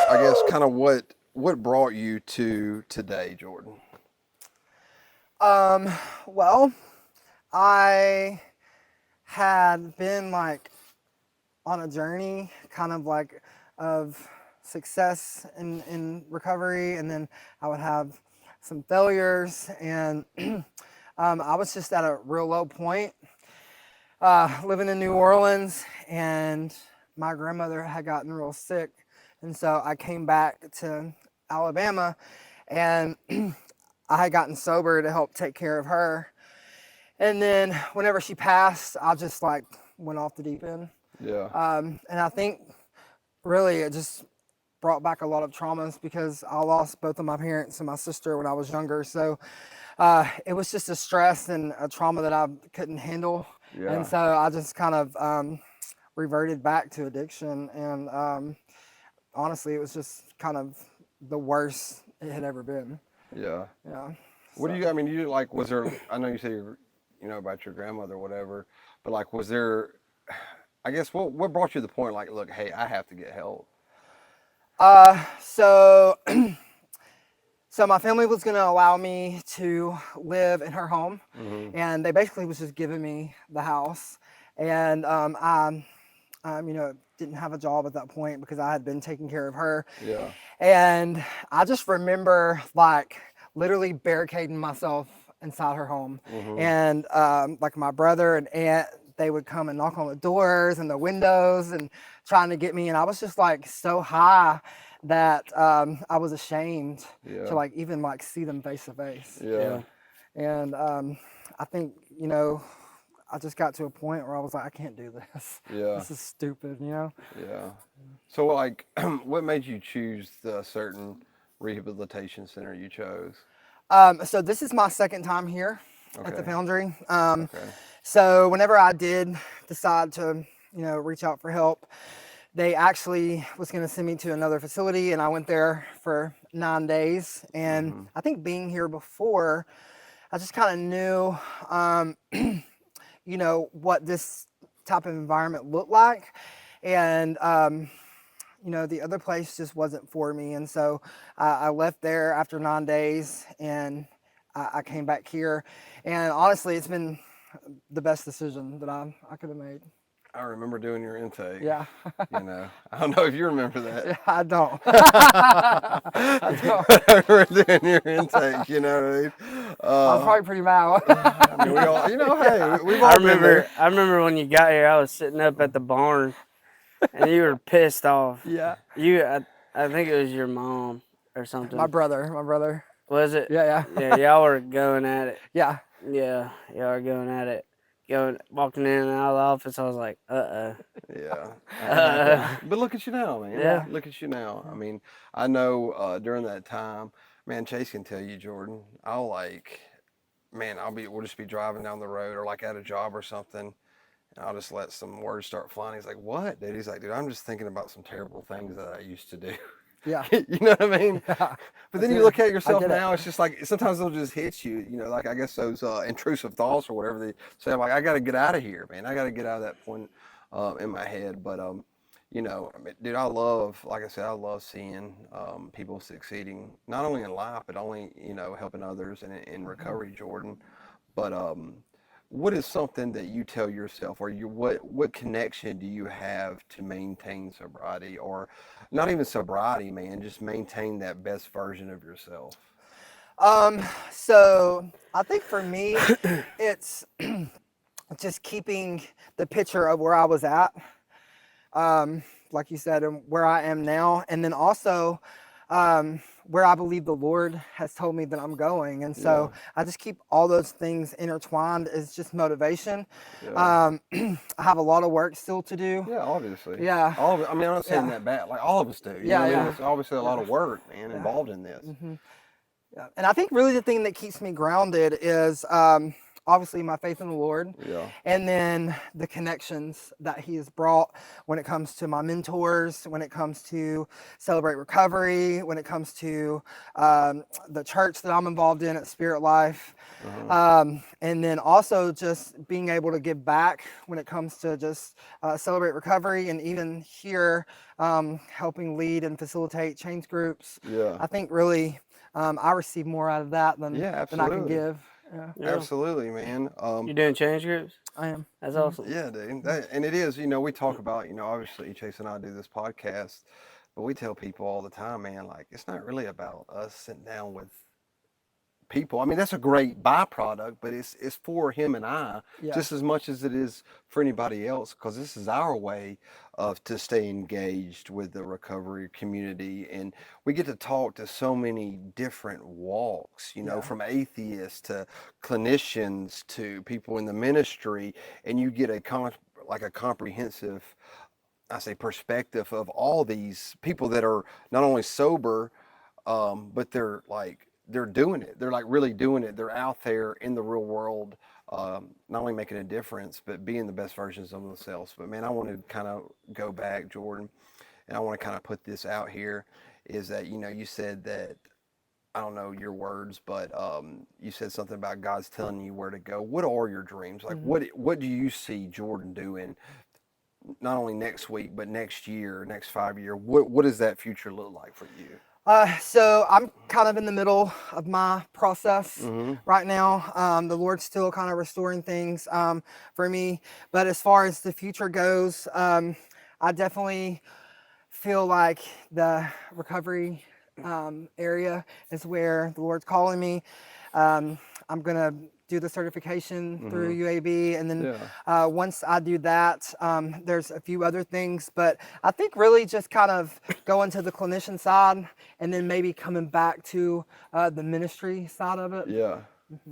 I guess kind of what brought you to today, Jordan? Um, well, I had been like on a journey, kind of like of success in recovery, and then I would have some failures, and I was just at a real low point, living in New Orleans, and my grandmother had gotten real sick, and so I came back to Alabama, and I had gotten sober to help take care of her. And then whenever she passed, I just like went off the deep end. Yeah. And I think really it just brought back a lot of traumas because I lost both of my parents and my sister when I was younger. So it was just a stress and a trauma that I couldn't handle. And Yeah. so I just kind of reverted back to addiction. And honestly, it was just kind of the worst it had ever been. Yeah. Yeah. What do So. you? I mean, you like? Was there? I know you say about your grandmother, or whatever. But like, was there? I guess what brought you to the point? Like, look, hey, I have to get help. So So my family was going to allow me to live in her home, Mm-hmm. and they basically was just giving me the house. And didn't have a job at that point because I had been taking care of her. Yeah. And I just remember like literally barricading myself inside her home. Mm-hmm. And like my brother and aunt, they would come and knock on the doors and the windows and trying to get me. And I was just like so high that I was ashamed to Yeah. like even like see them face to face. Yeah. And I think, I just got to a point where I was like, I can't do this. Yeah. This is stupid, you know? Yeah. So like, what made you choose the certain rehabilitation center you chose? So this is my second time here at the Okay. Foundry. Okay. So whenever I did decide to, reach out for help, they actually was going to send me to another facility, and I went there for 9 days. And Mm-hmm. I think being here before, I just kind of knew, what this type of environment looked like. And, the other place just wasn't for me. And so I left there after 9 days, and I came back here. And honestly, it's been the best decision that I could have made. I remember doing your intake. Yeah. I don't know if you remember that. Yeah, I don't. I don't. I remember doing your intake. You know what I mean? I was probably pretty mad. I mean, we all, hey, we've I all been remember. there. I remember when you got here. I was sitting up at the barn, and you were pissed off. Yeah. I think it was your mom or something. My brother. Was it? Yeah. Yeah, y'all were going at it. Yeah. Yeah, y'all were going at it. Walking in and out of the office. I was like, Yeah. But look at you now, man. Yeah. Look at you now. I mean, I know during that time, man, Chase can tell you, Jordan, we'll just be driving down the road or like at a job or something. And I'll just let some words start flying. He's like, what, dude? He's like, dude, I'm just thinking about some terrible things that I used to do. Yeah. You know what I mean? Yeah. But then you look at yourself get it. now, it's just like, sometimes they'll just hit you, like I guess those intrusive thoughts or whatever they say. I'm like, I got to get out of here, man. I got to get out of that point in my head. But, I mean, dude, like I said, I love seeing people succeeding, not only in life, but only, helping others and in recovery, Jordan. But, what is something that you tell yourself, or what connection do you have to maintain sobriety, or not even sobriety, man, just maintain that best version of yourself? So I think for me, it's just keeping the picture of where I was at, like you said, and where I am now, and then also where I believe the Lord has told me that I'm going. And so I just keep all those things intertwined as just motivation. Yeah. I have a lot of work still to do. Yeah, obviously. Yeah. All of it. I mean, I'm not saying Yeah. that bad. Like all of us do. You Yeah, know what I mean? yeah. It's obviously a lot of work, man, involved in this. Yeah. And I think really the thing that keeps me grounded is obviously my faith in the Lord, Yeah. and then the connections that He has brought when it comes to my mentors, when it comes to Celebrate Recovery, when it comes to the church that I'm involved in at Spirit Life. And then also just being able to give back when it comes to just Celebrate Recovery, and even here helping lead and facilitate change groups. Yeah. I think really I receive more out of that than Yeah, I can absolutely. give. Yeah, Yeah. Absolutely, man. You doing change groups? I am. That's awesome. Yeah, dude. And it is, we talk about, obviously Chase and I do this podcast, but we tell people all the time, man, like it's not really about us sitting down with people. I mean, that's a great byproduct, but it's for him and I Yeah. just as much as it is for anybody else, because this is our way of to stay engaged with the recovery community, and we get to talk to so many different walks, Yeah. from atheists to clinicians to people in the ministry, and you get a comprehensive, I say, perspective of all these people that are not only sober, but they're doing it. They're like really doing it. They're out there in the real world, not only making a difference, but being the best versions of themselves. But man, I want to kind of go back, Jordan, and I want to kind of put this out here. Is that you said that, I don't know your words, but you said something about God's telling you where to go. What are your dreams? Like, what do you see Jordan doing? Not only next week, but next year, next 5 year. What does that future look like for you? So I'm kind of in the middle of my process right now. The Lord's still kind of restoring things for me. But as far as the future goes, I definitely feel like the recovery area is where the Lord's calling me. I'm going to do the certification through UAB, and then once I do that, there's a few other things, but I think really just kind of going to the clinician side, and then maybe coming back to the ministry side of it. Yeah.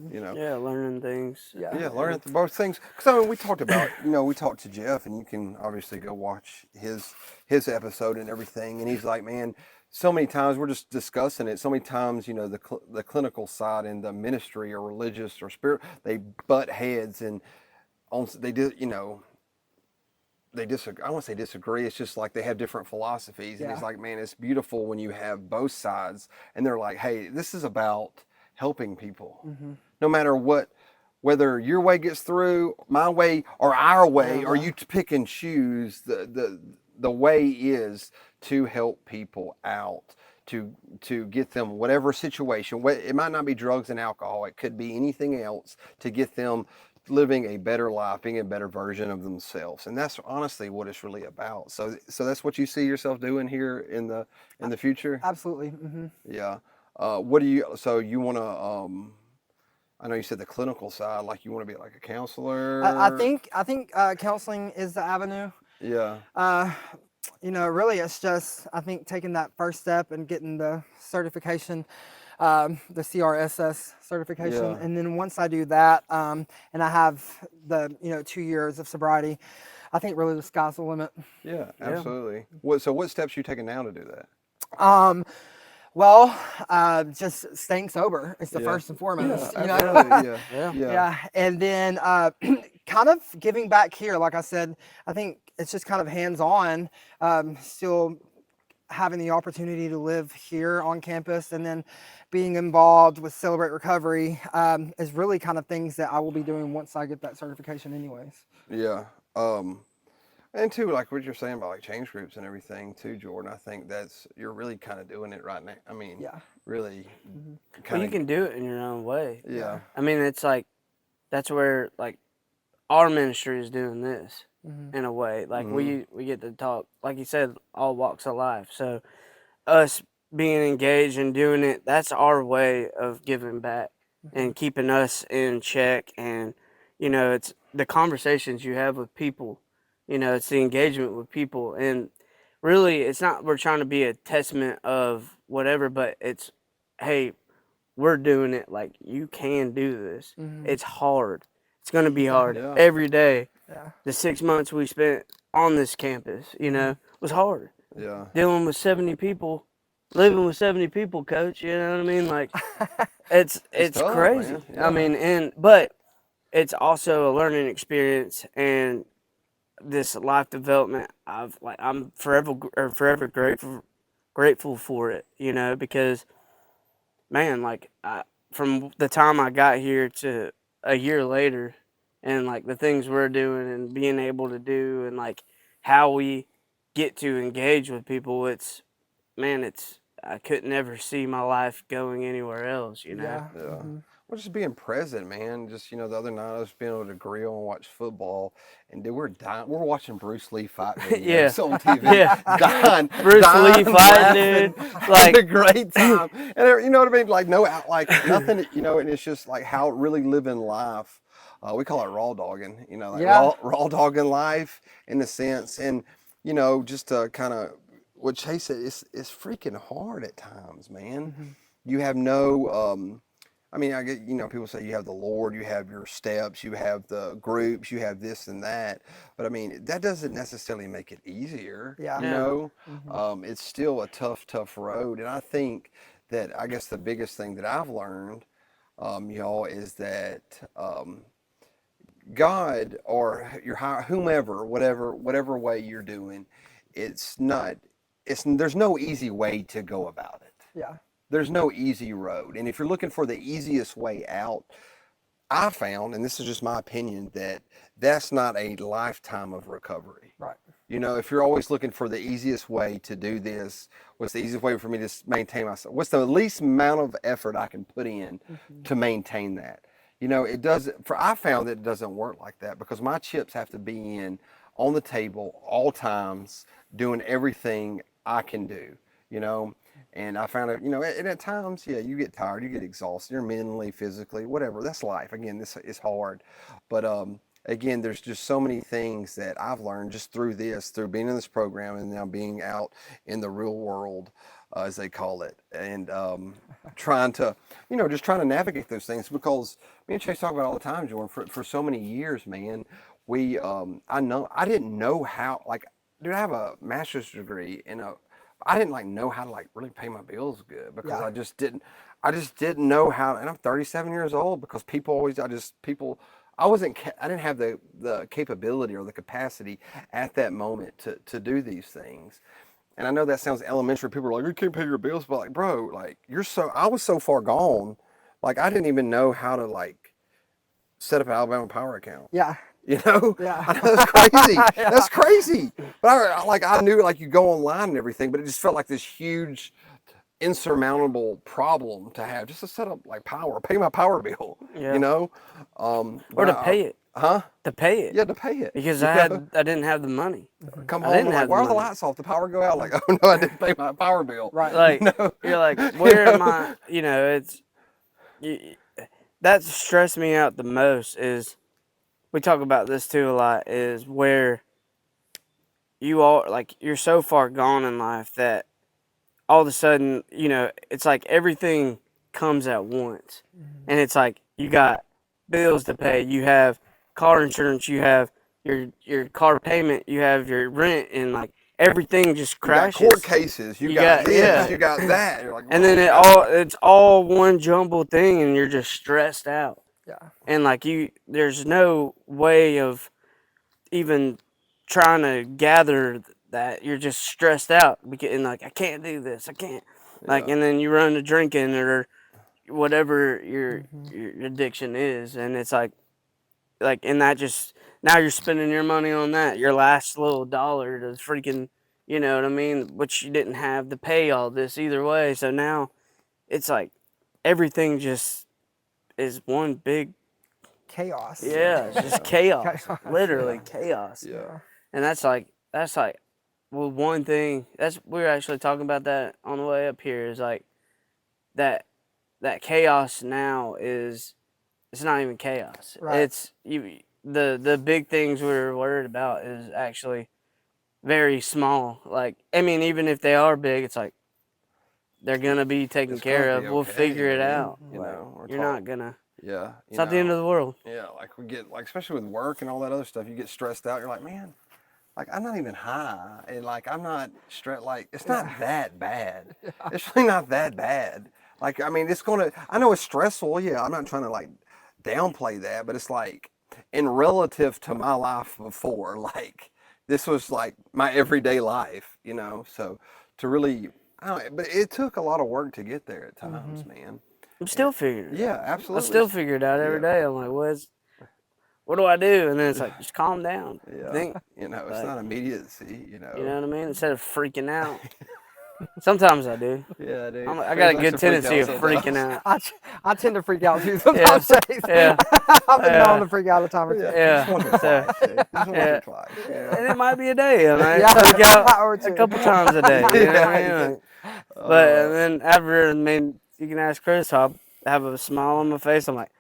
Yeah, learning things. Yeah, learning both things. Because I mean, we talked about, we talked to Jeff, and you can obviously go watch his episode and everything. And he's like, man, so many times we're just discussing it. So many times, the clinical side and the ministry or religious or spirit, they butt heads, and they do, they disagree. I won't say disagree. It's just like they have different philosophies. And he's like, man, it's beautiful when you have both sides, and they're like, hey, this is about helping people, no matter what, whether your way gets through, my way, or our way, or you pick and choose. The way is to help people out, to get them whatever situation. It might not be drugs and alcohol. It could be anything else, to get them living a better life, being a better version of themselves. And that's honestly what it's really about. So that's what you see yourself doing here in the future? Absolutely. Yeah. What do you, so you want to, I know you said the clinical side, like you want to be like a counselor. I think counseling is the avenue. Yeah. Really it's just, I think, taking that first step and getting the certification, the CRSS certification. Yeah. And then once I do that, and I have the, 2 years of sobriety, I think really the sky's the limit. Yeah, absolutely. So what steps are you taking now to do that? Well, just staying sober is the first and foremost. Absolutely. Yeah. And then kind of giving back here. Like I said, I think it's just kind of hands-on, still having the opportunity to live here on campus, and then being involved with Celebrate Recovery is really kind of things that I will be doing once I get that certification anyways. Yeah. And too, like what you're saying about like change groups and everything too, Jordan, I think you're really kind of doing it right now. I mean, really Well, you can do it in your own way. Yeah. I mean, it's like, that's where like our ministry is doing this in a way. Like we get to talk, like you said, all walks of life. So us being engaged and doing it, that's our way of giving back and keeping us in check. And, it's the conversations you have with people. It's the engagement with people. And really, it's not we're trying to be a testament of whatever, but it's, hey, we're doing it. Like, you can do this. It's hard. It's going to be hard every day. Yeah. The 6 months we spent on this campus, was hard. Yeah. Dealing with 70 people, living with 70 people, coach, you know what I mean? Like, it's tough, crazy. man. Yeah. I mean, but it's also a learning experience and this life development. I'm forever grateful for it, you know, because man, from the time I got here to a year later, and like the things we're doing and being able to do, and like how we get to engage with people, it's man, it's I couldn't ever see my life going anywhere else, you know. Yeah. Yeah. Well, just being present, man. Just, the other night I was being able to grill and watch football, and dude, we're dying. We're watching Bruce Lee fight Yeah, videos on TV, yeah. dying, Bruce Lee dying, fighting, laughing, dude. having Like, a great time. And you know what I mean? Like no out, like nothing. And it's just like how really living life. We call it raw dogging. Like Yeah. raw dogging life in a sense, and just to kind of what Chase said, it's freaking hard at times, man. You have no. I mean, I get, people say you have the Lord, you have your steps, you have the groups, you have this and that. But I mean, that doesn't necessarily make it easier, Yeah. no. It's still a tough road. And I think that, I guess the biggest thing that I've learned, y'all, is that God or your whomever, whatever way you're doing, it's not, there's no easy way to go about it. Yeah. There's no easy road. And if you're looking for the easiest way out, I found, and this is just my opinion, that that's not a lifetime of recovery. Right. If you're always looking for the easiest way to do this, what's the easiest way for me to maintain myself? What's the least amount of effort I can put in to maintain that? It doesn't, I found that it doesn't work like that because my chips have to be in on the table all times, doing everything I can do, And I found it, and at times, yeah, you get tired, you get exhausted, you're mentally, physically, whatever. That's life. Again, this is hard. But again, there's just so many things that I've learned just through being in this program and now being out in the real world, as they call it, and trying to, just trying to navigate those things because me and Chase talk about it all the time, Jordan, for so many years, man. I didn't know how, like, dude, I have a master's degree I didn't know how to really pay my bills good because Yeah. I just didn't know how, and I'm 37 years old because I didn't have the capability or the capacity at that moment to do these things. And I know that sounds elementary. People are like, you can't pay your bills, but like, bro, like I was so far gone, like I didn't even know how to set up an Alabama Power account. Yeah. Yeah. I know that's crazy. Yeah. That's crazy. But I knew you go online and everything, but it just felt like this huge, insurmountable problem to have just to set up pay my power bill. Yeah. You know, Or to pay it. Huh? To pay it. Yeah, to pay it. Because I didn't have the money. Come I home, didn't I'm have why the are the money. lights off? The power go out. Like, oh no, I didn't pay my power bill. Right. Like you're like, where am I? It's that stressed me out the most. Is we talk about this too a lot. Is where you're so far gone in life that all of a sudden it's like everything comes at once, and it's like you got bills to pay, you have car insurance, you have your car payment, you have your rent, and everything just crashes. You got court cases. You got this. yeah. You got that. You're like, And then it's all one jumbled thing, and you're just stressed out. Yeah. And there's no way of even trying to gather that. You're just stressed out and I can't do this, I can't. And then you run to drinking or whatever your addiction is, and it's and that just now you're spending your money on that, your last little dollar to freaking, you know what I mean, which you didn't have to pay all this either way. So now it's everything just is one big Chaos. it's just chaos. Chaos. Literally chaos. Yeah. And that's well, one thing we were actually talking about that on the way up here is that chaos now it's not even chaos. Right. It's the big things we're worried about is actually very small. I mean, even if they are big, it's they're gonna be taken It's care gonna of. be We'll okay, figure it man. out. You're not gonna. Yeah. It's not the end of the world. Yeah, we get especially with work and all that other stuff, you get stressed out. You're like, man, I'm not even high, and I'm not stressed. It's not that bad. It's really not that bad. I mean, I know it's stressful. Yeah, I'm not trying to downplay that, but it's like in relative to my life before, like this was like my everyday life, you know. So to really, I don't, but it took a lot of work to get there at times, man. I'm still figuring it Yeah, out. I absolutely. still figure it out every Yeah. day. I'm like, what do I do? And then it's like, just calm down. Yeah, Think, you know, it's like, not immediacy, you you know. know what I mean? Instead of freaking out. Sometimes I do. Yeah, dude. I got a Chris likes good to freak tendency out of freaking sometimes. out. I tend to freak out too Yeah, sometimes. Chase. yeah, I've been known yeah, to freak out a time or two. Yeah, just once or yeah. So, twice, dude. Just once yeah. or twice, you know. And it might be a day. I might Yeah, freak out or a two. couple times a day. You know what I Yeah, mean? you Like, can- but and then after, I mean, you can ask Chris. I'll have a smile on my face. I'm like,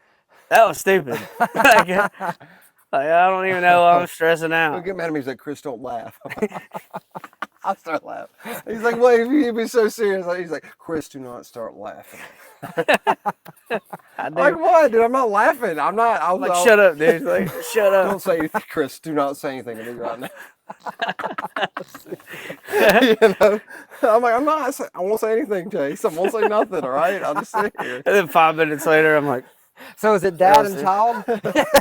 that was stupid. Like, I don't even know why I'm stressing He'll out. get mad at me. He's like, Chris, don't laugh. I'll start laughing. He's like, wait, you'd be so serious. He's like, Chris, do not start laughing. I I'm do. like, what, dude? I'm not laughing. I'm not. I'm like, shut up, dude. Like, shut up. Don't say anything, Chris. Do not say anything to me right now. You know, I'm like, I'm not. I won't say anything, Chase. I won't say nothing. All right, I'll just sit here. And then 5 minutes later, I'm like, So is it dad and Elsie. child?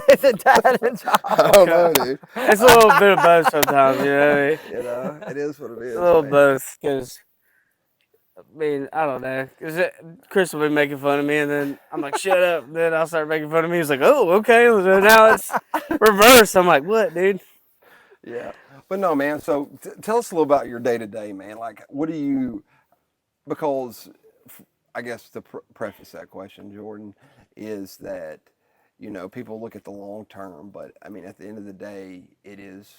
Is it dad and child? I don't know, dude. it's a little bit of both sometimes, you know what I mean? You know, it is what it is. A little man. both, because, I mean, I don't know. Because Chris will be making fun of me, and then I'm like, shut up. And then I'll start making fun of me. He's like, oh, okay. So now it's reversed. I'm like, what, dude? Yeah, but no, man. So tell us a little about your day to day, man. Like, what do you? Because I guess to preface that question, Jordan, is that people look at the long term, but I mean, at the end of the day, it is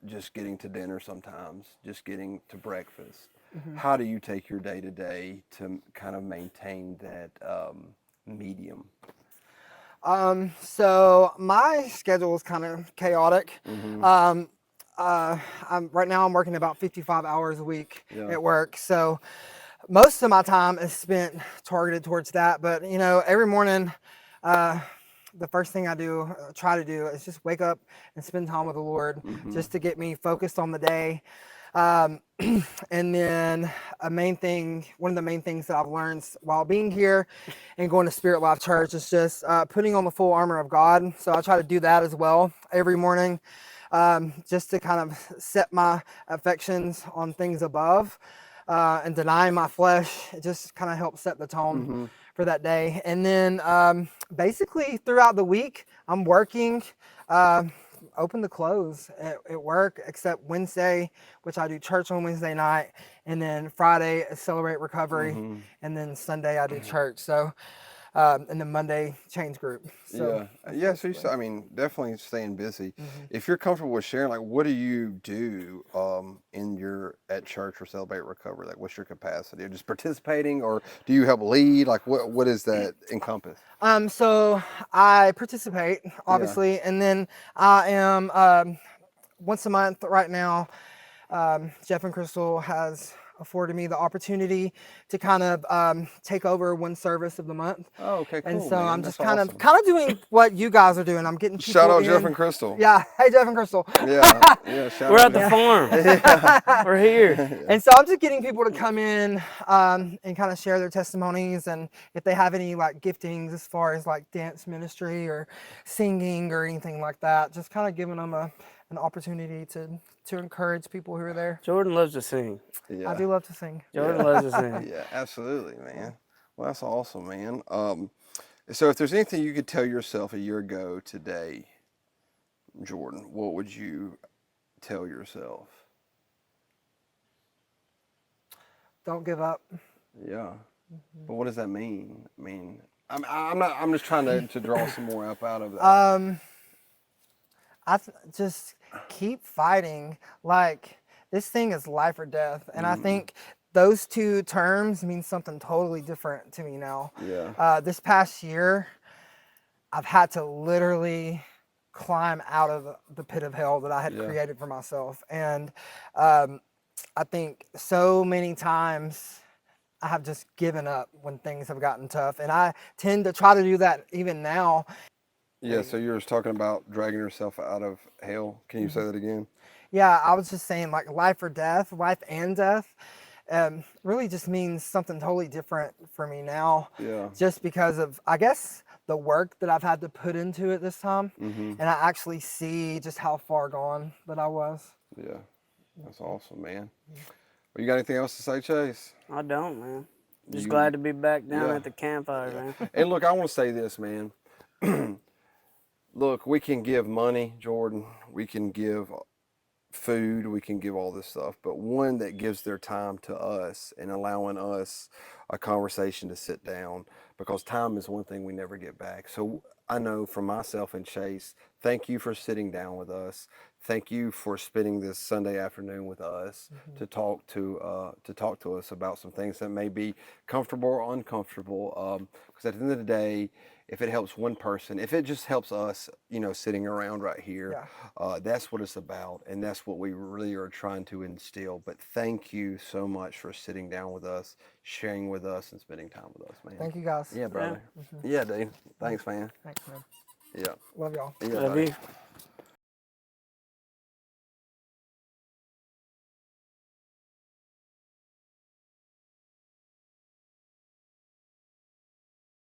just getting to dinner sometimes, just getting to breakfast. How do you take your day to day to kind of maintain that medium? So my schedule is kind of chaotic. Mm-hmm. Right now I'm working about 55 hours a week Yeah. at work. So most of my time is spent targeted towards that. But every morning, the first thing I try to do is just wake up and spend time with the Lord, just to get me focused on the day. And then one of the main things that I've learned while being here and going to Spirit Life Church is just putting on the full armor of God. So I try to do that as well every morning, just to kind of set my affections on things above, and denying my flesh. It just kind of helps set the tone for that day. And then basically throughout the week, I'm working open to close at work, except Wednesday, which I do church on Wednesday night, and then Friday Celebrate Recovery, and then Sunday I do church. So and then Monday change group. So Yeah. So I mean, definitely staying busy. If you're comfortable with sharing, like, what do you do at church or Celebrate Recovery? Like, what's your capacity? Or just participating, or do you help lead? Like, what does that encompass? So I participate, obviously, and then I am once a month right now. Jeff and Crystal has afforded me the opportunity to kind of take over one service of the month. Oh, okay, cool. And so man. I'm That's just kind awesome. of doing what you guys are doing. I'm getting people Shout out in. Jeff and Crystal. Yeah, hey Jeff and Crystal. Yeah. Shout We're out at the Jeff. farm. We're here. And so I'm just getting people to come in and kind of share their testimonies, and if they have any like giftings as far as like dance ministry or singing or anything like that, just kind of giving them an opportunity to encourage people who are there. Jordan loves to sing. Yeah. I do love to sing. Jordan loves to sing. Yeah, absolutely, man. Well, that's awesome, man. So if there's anything you could tell yourself a year ago today, Jordan, what would you tell yourself? Don't give up. Yeah. But what does that mean? I mean, I'm just trying to draw some more up out of that. Just keep fighting. Like, this thing is life or death, and I think those two terms mean something totally different to me now. Yeah. This past year, I've had to literally climb out of the pit of hell that I had created for myself, and I think so many times I have just given up when things have gotten tough, and I tend to try to do that even now. Yeah, so you were talking about dragging yourself out of hell. Can you say that again? Yeah, I was just saying, like, life or death, life and death, really just means something totally different for me now. Yeah. Just because of, I guess, the work that I've had to put into it this time, Mm-hmm. and I actually see just how far gone that I was. Yeah, that's awesome, man. Well, you got anything else to say, Chase? I don't, man. Just You- glad to be back down yeah. at the campfire, Yeah. man. And look, I want to say this, man. Look, we can give money, Jordan. We can give food. We can give all this stuff. But one that gives their time to us and allowing us a conversation to sit down, because time is one thing we never get back. So I know for myself and Chase, thank you for sitting down with us. Thank you for spending this Sunday afternoon with us to talk to us about some things that may be comfortable or uncomfortable. Because at the end of the day, if it helps one person, if it just helps us, sitting around right here, that's what it's about, and that's what we really are trying to instill. But thank you so much for sitting down with us, sharing with us, and spending time with us, man. Thank you guys. Yeah, brother. Yeah, dude. Thanks, man. Thanks, man. Yeah. Love y'all. Yeah, Love buddy. you.